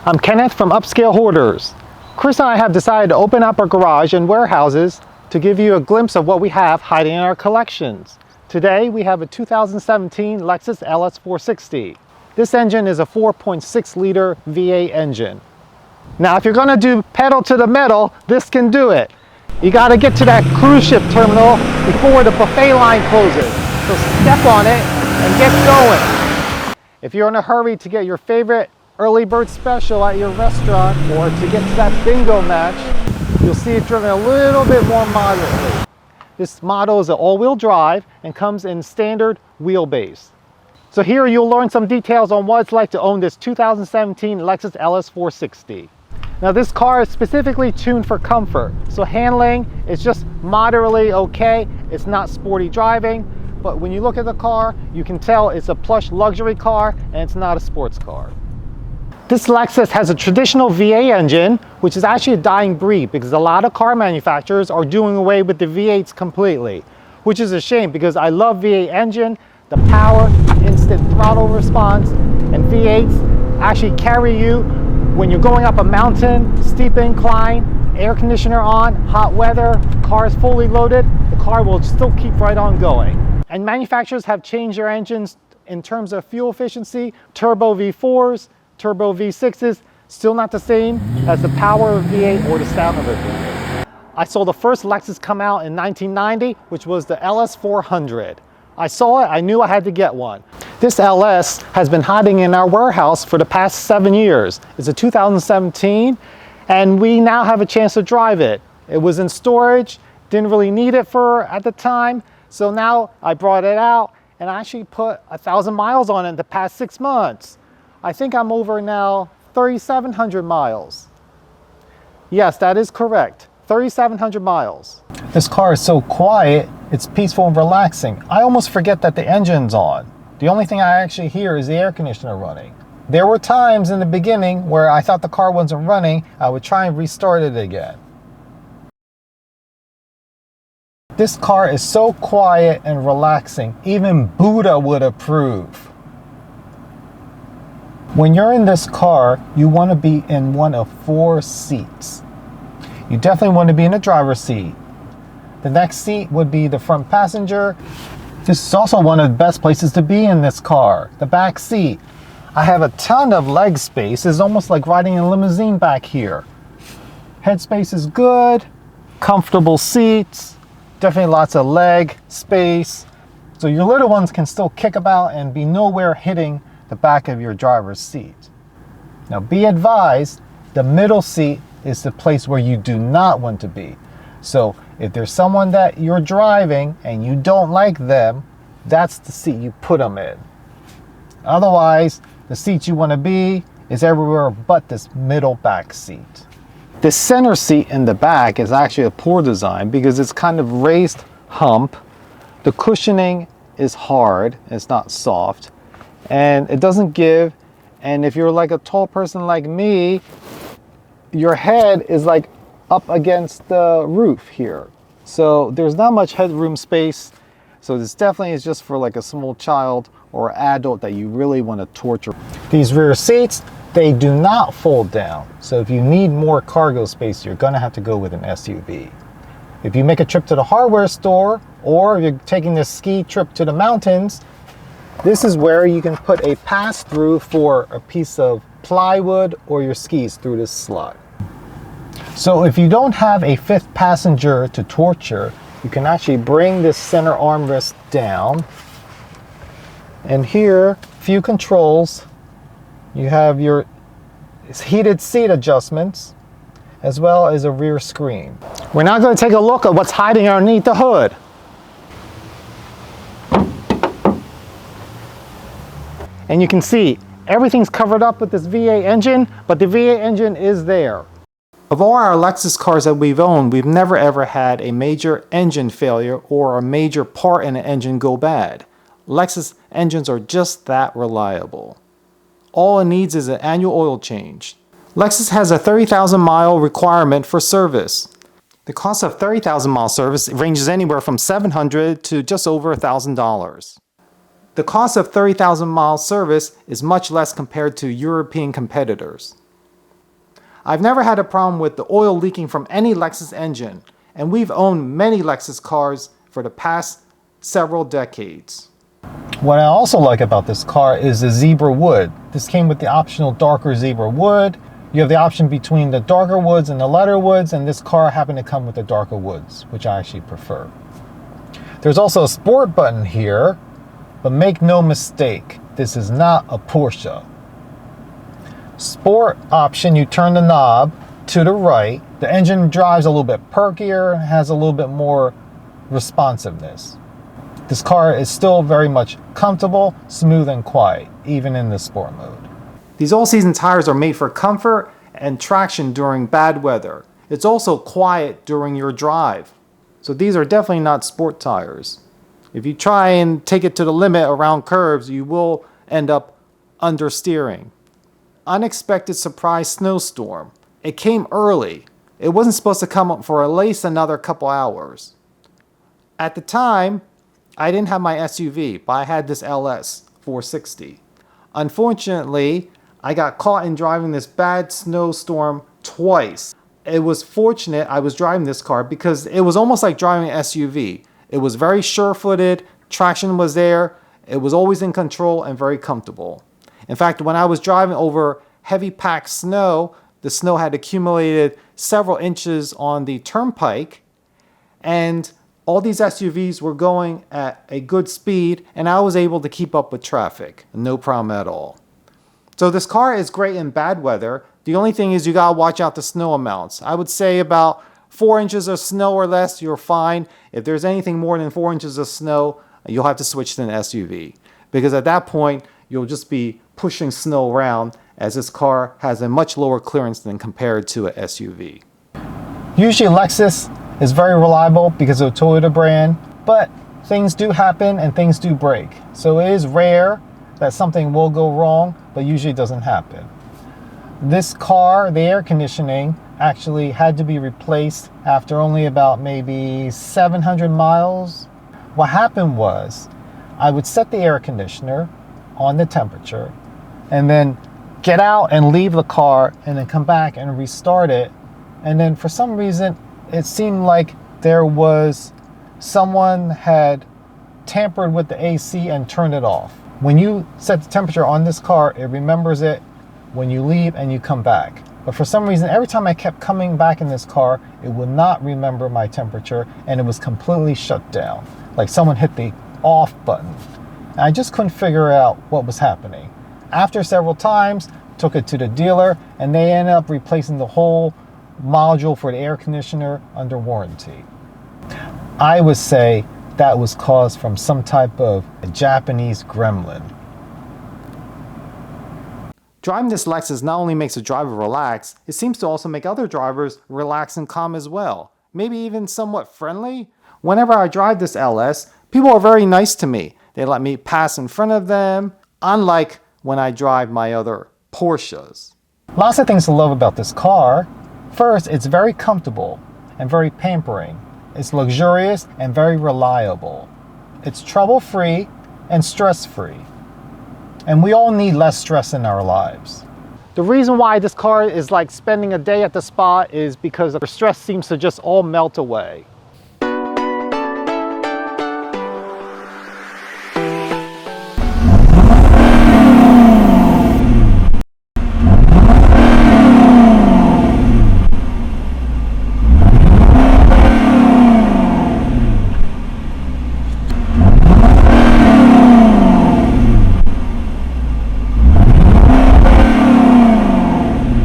I'm Kenneth from Upscale Hoarders. Chris and I have decided to open up our garage and warehouses to give you a glimpse of what we have hiding in our collections. Today we have a 2017 Lexus LS460. This engine is a 4.6 liter V8 engine. Now if you're going to do pedal to the metal, this can do it. You got to get to that cruise ship terminal before the buffet line closes. So step on it and get going. If you're in a hurry to get your favorite early bird special at your restaurant or to get to that bingo match, you'll see it driven a little bit more moderately. This model is an all-wheel drive and comes in standard wheelbase. So here you'll learn some details on what it's like to own this 2017 Lexus LS460. Now this car is specifically tuned for comfort, so handling is just moderately okay. It's not sporty driving, but when you look at the car, you can tell it's a plush luxury car and it's not a sports car. This Lexus has a traditional V8 engine, which is actually a dying breed because a lot of car manufacturers are doing away with the V8s completely, which is a shame because I love V8 engine, the power, instant throttle response, and V8s actually carry you when you're going up a mountain, steep incline, air conditioner on, hot weather, car is fully loaded, the car will still keep right on going. And manufacturers have changed their engines in terms of fuel efficiency, turbo V4s, turbo V6s, still not the same as the power of V8 or the sound of a V8. I saw the first Lexus come out in 1990, which was the LS400. I saw it, I knew I had to get one. This LS has been hiding in our warehouse for the past 7 years. It's a 2017, and we now have a chance to drive it. It was in storage, didn't really need it at the time, so now I brought it out and I actually put 1,000 miles on it in the past 6 months. I think I'm over now 3,700 miles. Yes, that is correct, 3,700 miles. This car is so quiet, it's peaceful and relaxing. I almost forget that the engine's on. The only thing I actually hear is the air conditioner running. There were times in the beginning where I thought the car wasn't running, I would try and restart it again. This car is so quiet and relaxing, even Buddha would approve. When you're in this car, you want to be in one of 4 seats. You definitely want to be in the driver's seat. The next seat would be the front passenger. This is also one of the best places to be in this car, the back seat. I have a ton of leg space. It's almost like riding a limousine back here. Headspace is good, comfortable seats, definitely lots of leg space. So your little ones can still kick about and be nowhere hitting the back of your driver's seat. Now be advised, the middle seat is the place where you do not want to be. So if there's someone that you're driving and you don't like them, that's the seat you put them in. Otherwise, the seat you want to be is everywhere but this middle back seat. The center seat in the back is actually a poor design because it's kind of raised hump. The cushioning is hard, it's not soft, and it doesn't give. And if you're like a tall person like me, your head is like up against the roof here. So there's not much headroom space. So this definitely is just for like a small child or adult that you really want to torture. These rear seats, they do not fold down. So if you need more cargo space, you're gonna have to go with an SUV. If you make a trip to the hardware store, or if you're taking this ski trip to the mountains, this is where you can put a pass-through for a piece of plywood or your skis through this slot. So if you don't have a 5th passenger to torture, you can actually bring this center armrest down. And here, few controls. You have your heated seat adjustments, as well as a rear screen. We're now going to take a look at what's hiding underneath the hood. And you can see everything's covered up with this V8 engine, but the V8 engine is there. Of all our Lexus cars that we've owned, we've never ever had a major engine failure or a major part in an engine go bad. Lexus engines are just that reliable. All it needs is an annual oil change. Lexus has a 30,000 mile requirement for service. The cost of 30,000 mile service ranges anywhere from $700 to just over $1,000. The cost of 30,000 mile service is much less compared to European competitors. I've never had a problem with the oil leaking from any Lexus engine, and we've owned many Lexus cars for the past several decades. What I also like about this car is the zebra wood. This came with the optional darker zebra wood. You have the option between the darker woods and the lighter woods, and this car happened to come with the darker woods, which I actually prefer. There's also a sport button here, but make no mistake, this is not a Porsche. Sport option, you turn the knob to the right. The engine drives a little bit perkier, has a little bit more responsiveness. This car is still very much comfortable, smooth, and quiet, even in the sport mode. These all-season tires are made for comfort and traction during bad weather. It's also quiet during your drive. So these are definitely not sport tires. If you try and take it to the limit around curves, you will end up understeering. Unexpected surprise snowstorm. It came early. It wasn't supposed to come up for at least another couple hours. At the time, I didn't have my SUV, but I had this LS460. Unfortunately, I got caught in driving this bad snowstorm twice. It was fortunate I was driving this car because it was almost like driving an SUV. It was very sure-footed, traction was there, it was always in control and very comfortable. In fact, when I was driving over heavy packed snow, the snow had accumulated several inches on the turnpike, and all these SUVs were going at a good speed, and I was able to keep up with traffic. No problem at all. So this car is great in bad weather. The only thing is you gotta watch out the snow amounts. I would say about 4 inches of snow or less, you're fine. If there's anything more than 4 inches of snow, you'll have to switch to an SUV. Because at that point, you'll just be pushing snow around, as this car has a much lower clearance than compared to an SUV. Usually Lexus is very reliable because of the Toyota brand, but things do happen and things do break. So it is rare that something will go wrong, but usually it doesn't happen. This car, the air conditioning, actually had to be replaced after only about maybe 700 miles. What happened was, I would set the air conditioner on the temperature, and then get out and leave the car, and then come back and restart it. And then for some reason, it seemed like there was someone had tampered with the AC and turned it off. When you set the temperature on this car, it remembers it when you leave and you come back. But for some reason, every time I kept coming back in this car, it would not remember my temperature, and it was completely shut down. Like someone hit the off button. And I just couldn't figure out what was happening. After several times, took it to the dealer, and they ended up replacing the whole module for the air conditioner under warranty. I would say that was caused from some type of Japanese gremlin. Driving this Lexus not only makes a driver relax, it seems to also make other drivers relax and calm as well. Maybe even somewhat friendly. Whenever I drive this LS, people are very nice to me. They let me pass in front of them, unlike when I drive my other Porsches. Lots of things to love about this car. First, it's very comfortable and very pampering. It's luxurious and very reliable. It's trouble-free and stress-free. And we all need less stress in our lives. The reason why this car is like spending a day at the spa is because the stress seems to just all melt away.